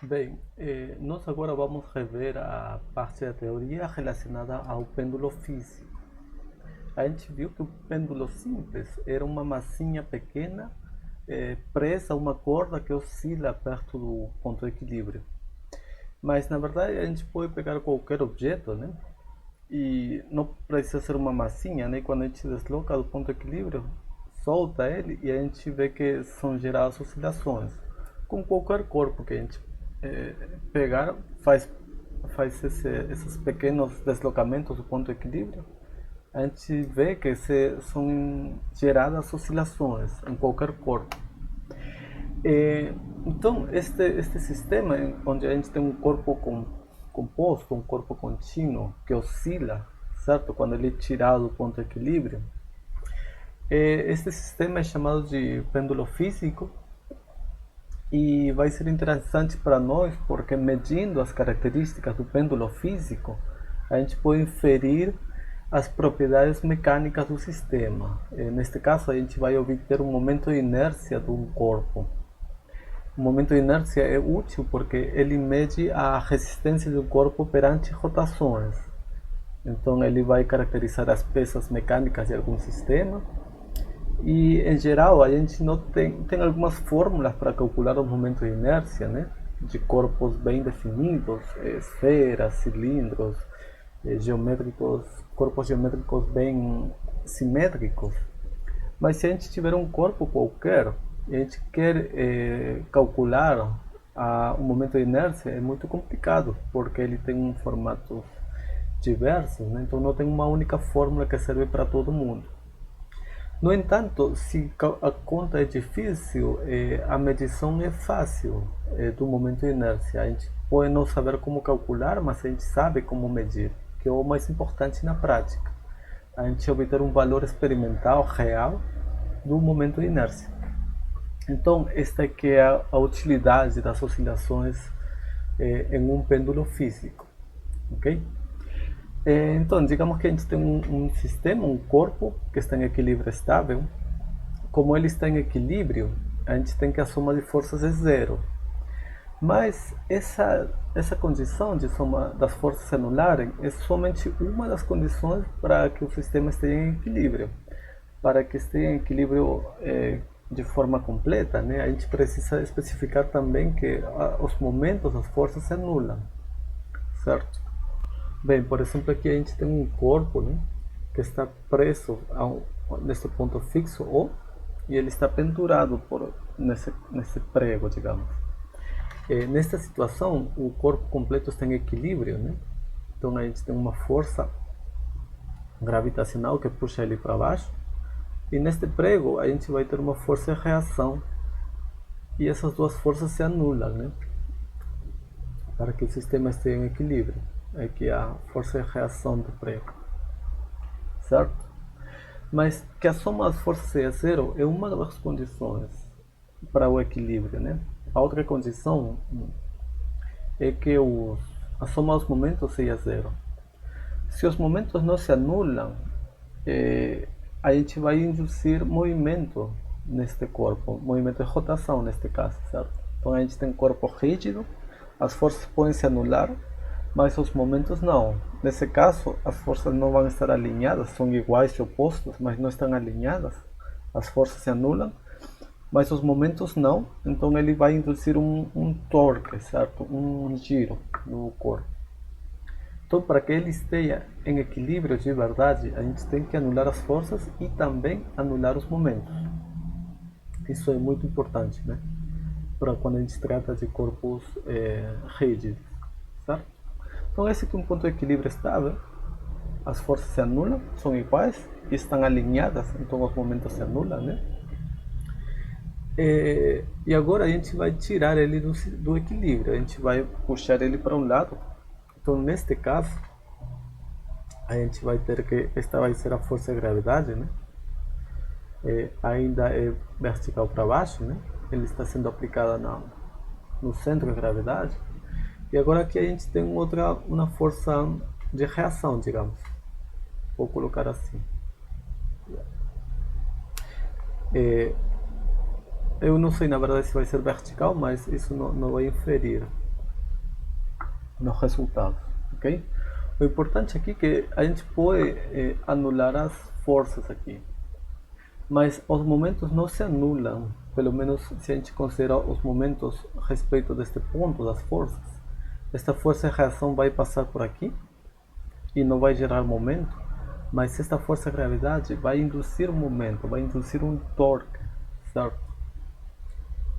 Bem, nós agora vamos rever a parte da teoria relacionada ao pêndulo físico. A gente viu que o pêndulo simples era uma massinha pequena presa a uma corda que oscila perto do ponto de equilíbrio. Mas na verdade a gente pode pegar qualquer objeto, né? E não precisa ser uma massinha, né? Quando a gente desloca do ponto de equilíbrio, solta ele e a gente vê que são geradas oscilações. Com qualquer corpo que a gente pegar, faz esses pequenos deslocamentos do ponto de equilíbrio, a gente vê que são geradas oscilações em qualquer corpo. Então, este sistema, onde a gente tem um corpo composto, um corpo contínuo, que oscila, certo? Quando ele é tirado do ponto de equilíbrio, este sistema é chamado de pêndulo físico e vai ser interessante para nós porque, medindo as características do pêndulo físico, a gente pode inferir as propriedades mecânicas do sistema. Neste caso, a gente vai obter um momento de inércia de um corpo. O momento de inércia é útil porque ele mede a resistência do corpo perante rotações. Então, ele vai caracterizar as peças mecânicas de algum sistema. E, em geral, a gente não tem algumas fórmulas para calcular o momento de inércia, né? De corpos bem definidos, esferas, cilindros, geométricos, corpos geométricos bem simétricos. Mas se a gente tiver um corpo qualquer e a gente quer calcular o momento de inércia, é muito complicado, porque ele tem um formatos diversos, né? Então não tem uma única fórmula que serve para todo mundo. No entanto, se a conta é difícil, a medição é fácil do momento de inércia. A gente pode não saber como calcular, mas a gente sabe como medir, que é o mais importante na prática. A gente obter um valor experimental real do momento de inércia. Então, esta aqui é a utilidade das oscilações em um pêndulo físico, ok? Então, digamos que a gente tem um sistema, um corpo que está em equilíbrio estável. Como ele está em equilíbrio, a gente tem que a soma de forças é zero. Mas essa condição de soma das forças se anularem é somente uma das condições para que o sistema esteja em equilíbrio. Para que esteja em equilíbrio de forma completa, né, a gente precisa especificar também que os momentos, as forças se anulam, certo? Bem, por exemplo, aqui a gente tem um corpo, né, que está preso nesse ponto fixo O, e ele está pendurado nesse prego, digamos. Nesta situação, o corpo completo está em equilíbrio, né? Então a gente tem uma força gravitacional que puxa ele para baixo, e neste prego a gente vai ter uma força de reação, e essas duas forças se anulam, né? Para que o sistema esteja em equilíbrio. Aqui a força de reação do prego, certo? Mas que a soma das forças seja zero é uma das condições para o equilíbrio, né? A outra condição é que a soma dos momentos seja zero. Se os momentos não se anulam, a gente vai induzir movimento neste corpo, movimento de rotação neste caso, certo? Então a gente tem um corpo rígido, as forças podem se anular, mas os momentos não. Nesse caso, as forças não vão estar alinhadas, são iguais e opostos, mas não estão alinhadas. As forças se anulam, mas os momentos não. Então ele vai induzir um torque, certo? Um giro no corpo. Então, para que ele esteja em equilíbrio de verdade, a gente tem que anular as forças e também anular os momentos. Isso é muito importante, né? Para quando a gente trata de corpos rígidos, certo? Então esse aqui é um ponto de equilíbrio estável, as forças se anulam, são iguais e estão alinhadas, então os momentos se anulam, né? E agora a gente vai tirar ele do equilíbrio, a gente vai puxar ele para um lado. Então neste caso, a gente vai ter que, esta vai ser a força de gravidade, né? Ainda é vertical para baixo, né? Ele está sendo aplicado no centro de gravidade. E agora aqui a gente tem uma força de reação, digamos. Vou colocar assim. Eu não sei na verdade se vai ser vertical, mas isso não vai inferir. nos resultados, ok? O importante aqui é que a gente pode anular as forças aqui, mas os momentos não se anulam, pelo menos se a gente considerar os momentos a respeito deste ponto das forças. Esta força de reação vai passar por aqui e não vai gerar momento, mas esta força de gravidade vai induzir um momento, vai induzir um torque, certo?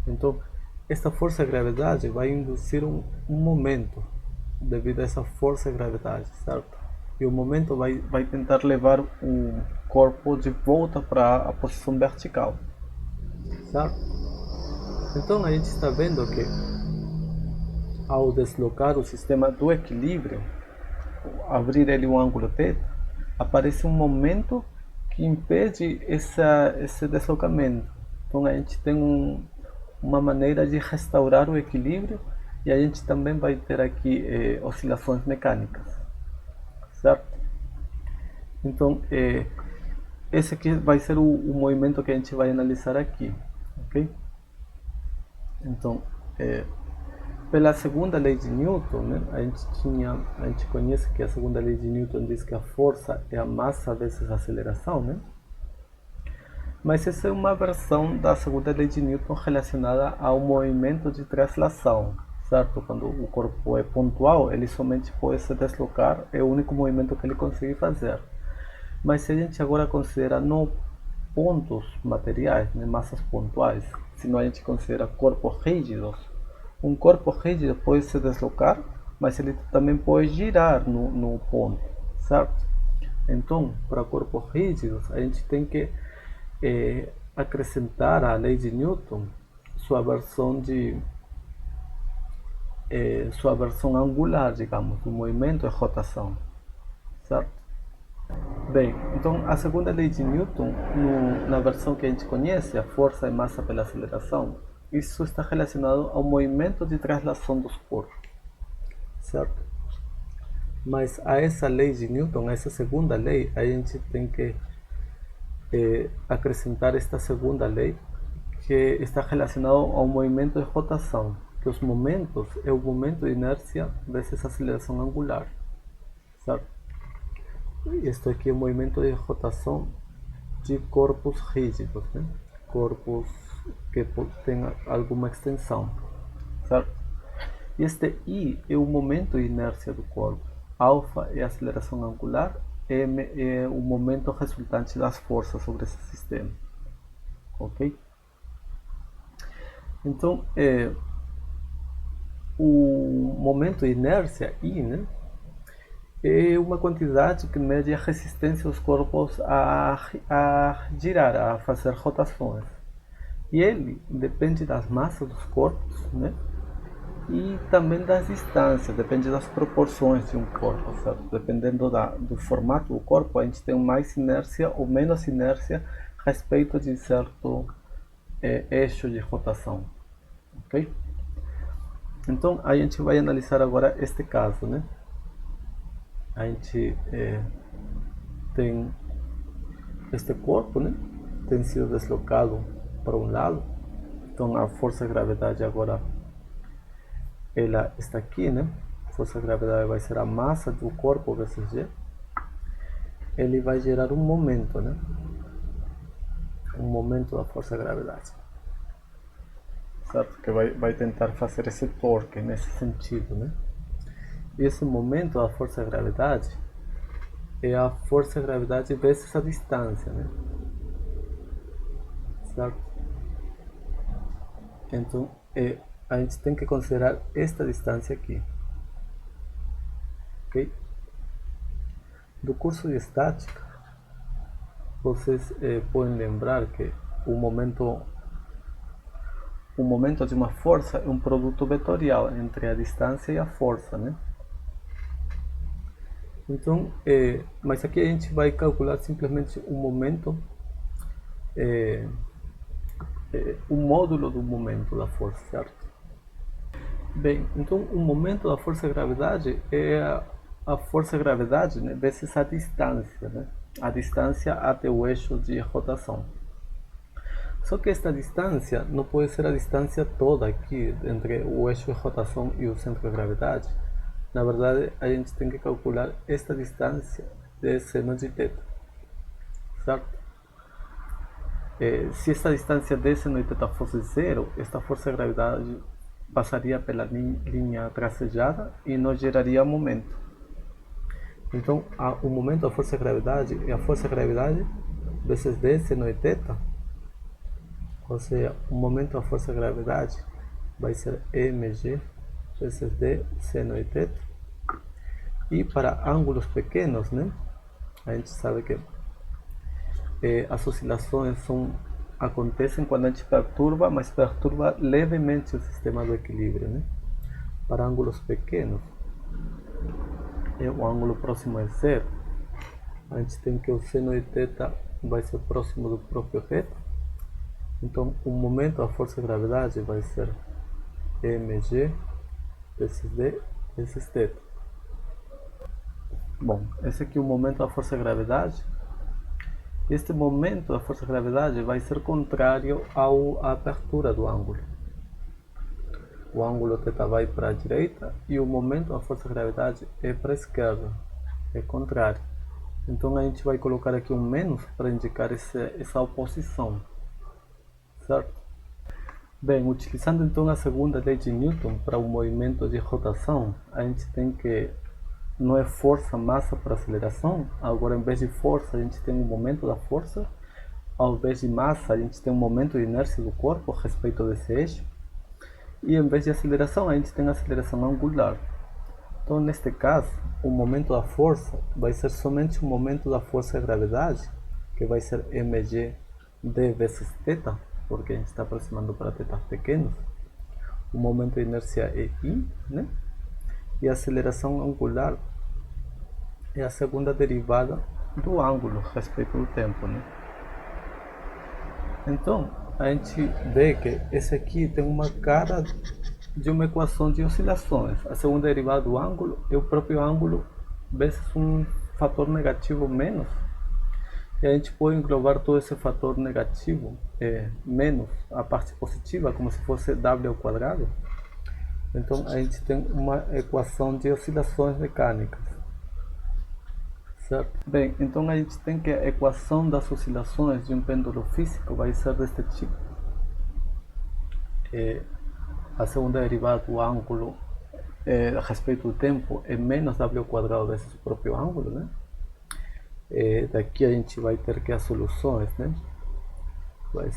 Então, esta força de gravidade vai induzir um momento devido a essa força de gravidade, certo? E o momento vai tentar levar o corpo de volta para a posição vertical, certo? Então a gente está vendo que ao deslocar o sistema do equilíbrio, abrir ele um ângulo θ, aparece um momento que impede esse deslocamento. Então a gente tem uma maneira de restaurar o equilíbrio e a gente também vai ter aqui oscilações mecânicas, certo? Então esse aqui vai ser o movimento que a gente vai analisar aqui, ok? Então pela segunda lei de Newton, né, a gente conhece que a segunda lei de Newton diz que a força é a massa vezes a aceleração, né? Mas essa é uma versão da segunda lei de Newton relacionada ao movimento de translação, certo? Quando o corpo é pontual, ele somente pode se deslocar, é o único movimento que ele consegue fazer. Mas se a gente agora considera não pontos materiais, né, massas pontuais, senão a gente considera corpos rígidos, um corpo rígido pode se deslocar, mas ele também pode girar no ponto, certo? Então, para corpos rígidos, a gente tem que acrescentar à lei de Newton sua versão angular, digamos, do movimento e rotação, certo? Bem, então a segunda lei de Newton, na versão que a gente conhece, a força é massa pela aceleração, isso está relacionado ao movimento de translação dos corpos, certo? Mas a essa lei de Newton, a essa segunda lei, a gente tem que acrescentar esta segunda lei, que está relacionado ao movimento de rotação, que os momentos é o momento de inércia vezes a aceleração angular, certo? Isto aqui é o movimento de rotação de corpos rígidos, né? Corpos que têm alguma extensão, certo? E este I é o momento de inércia do corpo, alfa é a aceleração angular, m é o momento resultante das forças sobre esse sistema, ok? Então, o momento de inércia I, né, é uma quantidade que mede a resistência dos corpos a girar, a fazer rotações. E ele depende das massas dos corpos, né? E também das distâncias, depende das proporções de um corpo, certo? Dependendo do formato do corpo, a gente tem mais inércia ou menos inércia a respeito de certo eixo de rotação, ok? Então a gente vai analisar agora este caso, né? A gente tem este corpo, né? Tem sido deslocado para um lado, então a força de gravidade agora ela está aqui, né? A força de gravidade vai ser a massa do corpo vezes g. Ele vai gerar um momento, né? Um momento da força de gravidade, certo? Que vai tentar fazer esse torque nesse sentido, né? E esse momento da força de gravidade é a força de gravidade vezes a distância, né? Certo? Então, a gente tem que considerar esta distância aqui, ok? Do curso de estática, vocês podem lembrar que o momento de uma força é um produto vetorial entre a distância e a força, né? Então, mas aqui a gente vai calcular simplesmente o momento, o módulo do momento da força, certo? Bem, então o momento da força de gravidade é a força de gravidade, né, vezes a distância, né? A distância até o eixo de rotação. Só que esta distância não pode ser a distância toda aqui entre o eixo de rotação e o centro de gravidade, na verdade a gente tem que calcular esta distância de seno de θ, certo? Se esta distância de seno de θ fosse zero, esta força de gravidade passaria pela linha tracejada e não geraria momento. Então, o momento da força de gravidade é a força de gravidade vezes d seno de θ, ou seja, o momento da força de gravidade vai ser mg vezes d seno de θ. E para ângulos pequenos, né, a gente sabe que as oscilações acontecem quando a gente perturba, mas perturba levemente o sistema do equilíbrio, né? Para ângulos pequenos, o ângulo próximo é zero, a gente tem que o seno de θ vai ser próximo do próprio θ. Então o momento da força de gravidade vai ser mg vezes d vezes θ. Bom, esse aqui é o momento da força de gravidade. Este momento da força de gravidade vai ser contrário à abertura do ângulo. O ângulo θ vai para a direita e o momento da força de gravidade é para a esquerda, é contrário. Então a gente vai colocar aqui um menos para indicar essa oposição, certo? Bem, utilizando então a segunda lei de Newton para o movimento de rotação, a gente tem que não é força, massa para aceleração. Agora, em vez de força, a gente tem o momento da força. Ao invés de massa, a gente tem o momento de inércia do corpo a respeito desse eixo. E em vez de aceleração, a gente tem a aceleração angular. Então, neste caso, o momento da força vai ser somente o momento da força de gravidade, que vai ser mg d vezes θ, porque a gente está aproximando para θ pequenos. O momento de inércia é I, né? E a aceleração angular é a segunda derivada do ângulo a respeito do tempo, né? Então, a gente vê que esse aqui tem uma cara de uma equação de oscilações. A segunda derivada do ângulo é o próprio ângulo vezes um fator negativo menos. E a gente pode englobar todo esse fator negativo menos a parte positiva, como se fosse w ao quadrado. Então a gente tem uma equação de oscilações mecânicas, certo? Bem, então a gente tem que a equação das oscilações de um pêndulo físico vai ser deste tipo. A segunda derivada do ângulo a respeito do tempo é menos w ao quadrado vezes o próprio ângulo, né? Daqui a gente vai ter que as soluções, né? Vai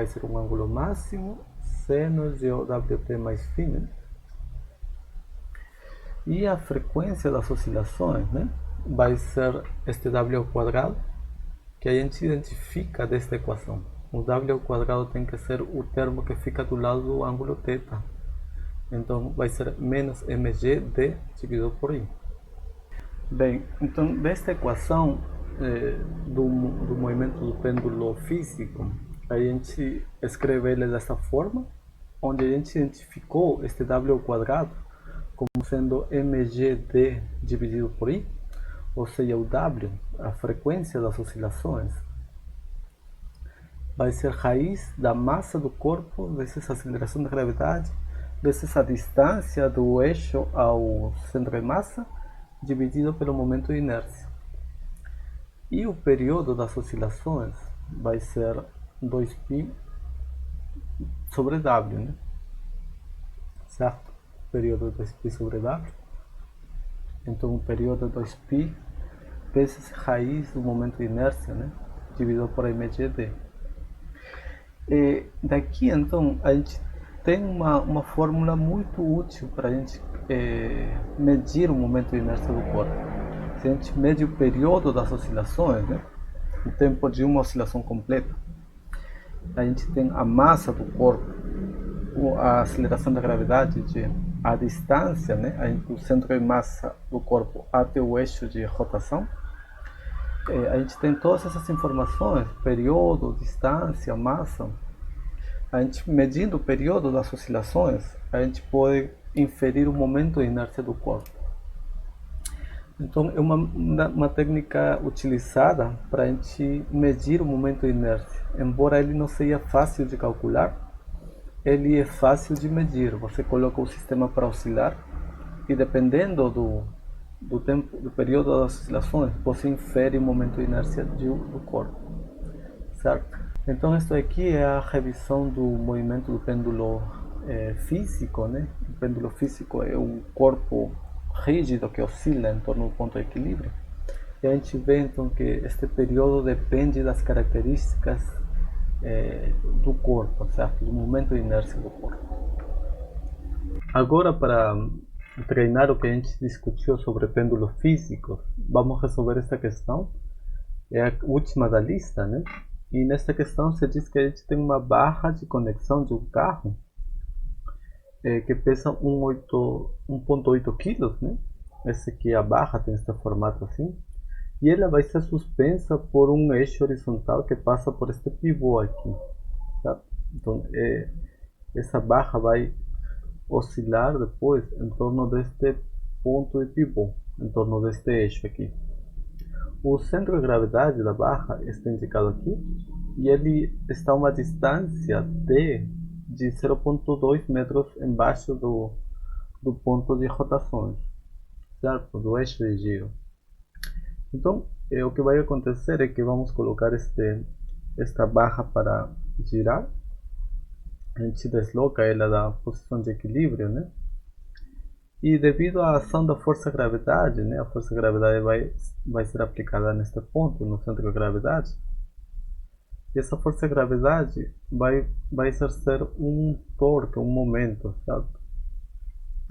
ser um ângulo máximo seno de OWT mais φ, né? E a frequência das oscilações, né, vai ser este w ao quadrado, que a gente identifica desta equação. O w ao quadrado tem que ser o termo que fica do lado do ângulo θ. Então vai ser menos mg d dividido por I. Bem, então desta equação do movimento do pêndulo físico, a gente escreve ele desta forma, onde a gente identificou este w ao quadrado como sendo mgd dividido por I, ou seja, o w, a frequência das oscilações, vai ser raiz da massa do corpo vezes a aceleração da gravidade vezes a distância do eixo ao centro de massa dividido pelo momento de inércia. E o período das oscilações vai ser 2π sobre W, né? Certo? O período é 2π sobre W. Então o período é 2π vezes raiz do momento de inércia, né? Dividido por mgd. E daqui então a gente tem uma fórmula muito útil para a gente medir o momento de inércia do corpo. Se a gente mede o período das oscilações, né, o tempo de uma oscilação completa, a gente tem a massa do corpo, a aceleração da gravidade, a distância, né, do centro de massa do corpo até o eixo de rotação. A gente tem todas essas informações, período, distância, massa. A gente medindo o período das oscilações, a gente pode inferir o momento de inércia do corpo. Então é uma técnica utilizada para a gente medir o momento de inércia. Embora ele não seja fácil de calcular, ele é fácil de medir. Você coloca o sistema para oscilar E dependendo do tempo, do período das oscilações, você infere o momento de inércia do corpo, certo? Então, isso aqui é a revisão do movimento do pêndulo físico, né? O pêndulo físico é um corpo rígido que oscila em torno do ponto de equilíbrio. E a gente vê então que este período depende das características do corpo, certo? Do momento de inércia do corpo. Agora, para treinar o que a gente discutiu sobre pêndulos físicos, vamos resolver esta questão. É a última da lista, né? E nesta questão se diz que a gente tem uma barra de conexão de um carro que pesa 1,8 kg, né? Essa aqui é a barra, tem este formato assim. E ela vai ser suspensa por um eixo horizontal que passa por este pivô aqui, tá? Então, essa barra vai oscilar depois em torno deste ponto de pivô, em torno deste eixo aqui. O centro de gravidade da barra está indicado aqui e ele está a uma distância de 0,2 metros embaixo do ponto de rotações, certo? Do eixo de giro. Então, o que vai acontecer é que vamos colocar esta barra para girar. A gente desloca ela da posição de equilíbrio, né? E devido à ação da força-gravidade, né? A força-gravidade vai ser aplicada neste ponto, no centro de gravidade. E essa força-gravidade vai exercer um torque, um momento, certo?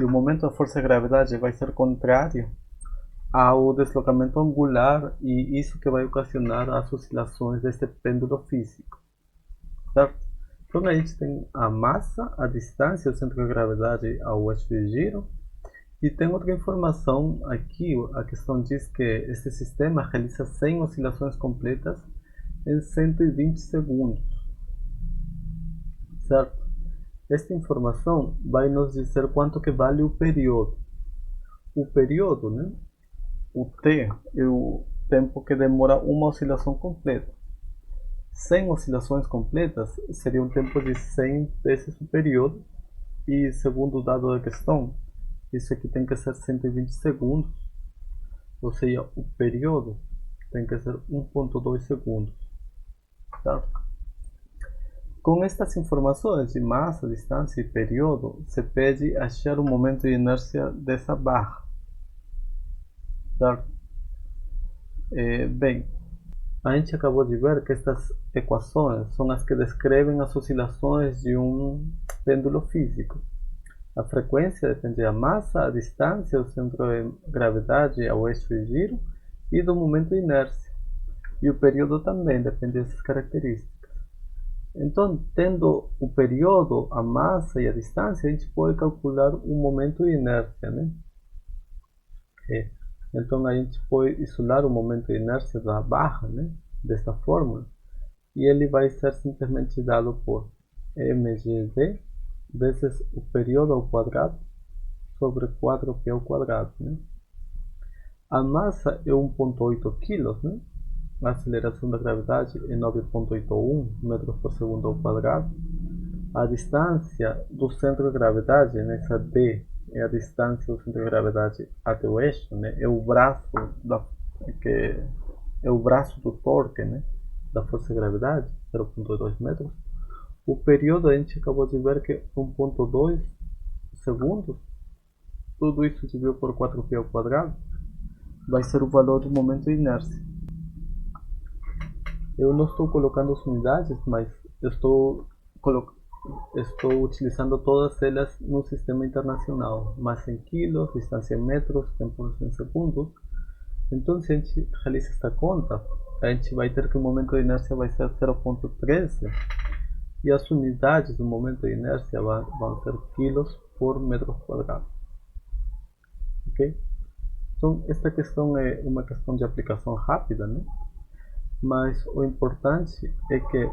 E o momento da força-gravidade vai ser contrário ao deslocamento angular e isso que vai ocasionar as oscilações deste pêndulo físico, certo? Então a gente tem a massa, a distância, o centro de gravidade ao eixo de giro. E tem outra informação aqui, a questão diz que este sistema realiza 100 oscilações completas em 120 segundos, certo? Esta informação vai nos dizer quanto que vale o período. O período, né? O T é o tempo que demora uma oscilação completa. 100 oscilações completas seria um tempo de 100 vezes o período. E segundo o dado da questão, isso aqui tem que ser 120 segundos. Ou seja, o período tem que ser 1,2 segundos. Certo? Com estas informações de massa, distância e período, se pede achar o momento de inércia dessa barra. Certo? Bem, a gente acabou de ver que estas equações são as que descrevem as oscilações de um pêndulo físico. A frequência depende da massa, a distância, o centro de gravidade ao eixo de giro e do momento de inércia. E o período também depende dessas características. Então, tendo o período, a massa e a distância, a gente pode calcular o momento de inércia, né? Então a gente pode isolar o momento de inércia da barra, né? Desta fórmula. E ele vai ser simplesmente dado por mgd vezes o período ao quadrado sobre 4π ao quadrado, né? A massa é 1,8 kg, né? A aceleração da gravidade é 9,81 metros por segundo ao quadrado. A distância do centro de gravidade, nessa d, é a distância do centro de gravidade até o eixo, né? É o braço do torque, né? Da força de gravidade, 0,2 metros. O período a gente acabou de ver que é 1,2 segundos. Tudo isso dividido por 4π ao quadrado vai ser o valor do momento de inércia. Eu não estou colocando as unidades, mas estou utilizando todas elas no sistema internacional. Massa em quilos, distância em metros, tempo em segundos. Então, se a gente realiza esta conta, a gente vai ter que o momento de inércia vai ser 0,13 e as unidades do momento de inércia vão ser quilos por metro quadrado. Ok? Então, esta questão é uma questão de aplicação rápida, né? Mas o importante é que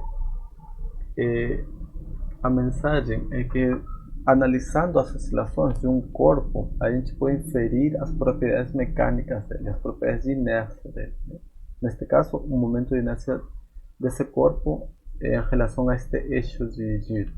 a mensagem é que, analisando as oscilações de um corpo, a gente pode inferir as propriedades mecânicas dele, as propriedades de inércia dele, né? Neste caso, o momento de inércia desse corpo em relação a este eixo de giro.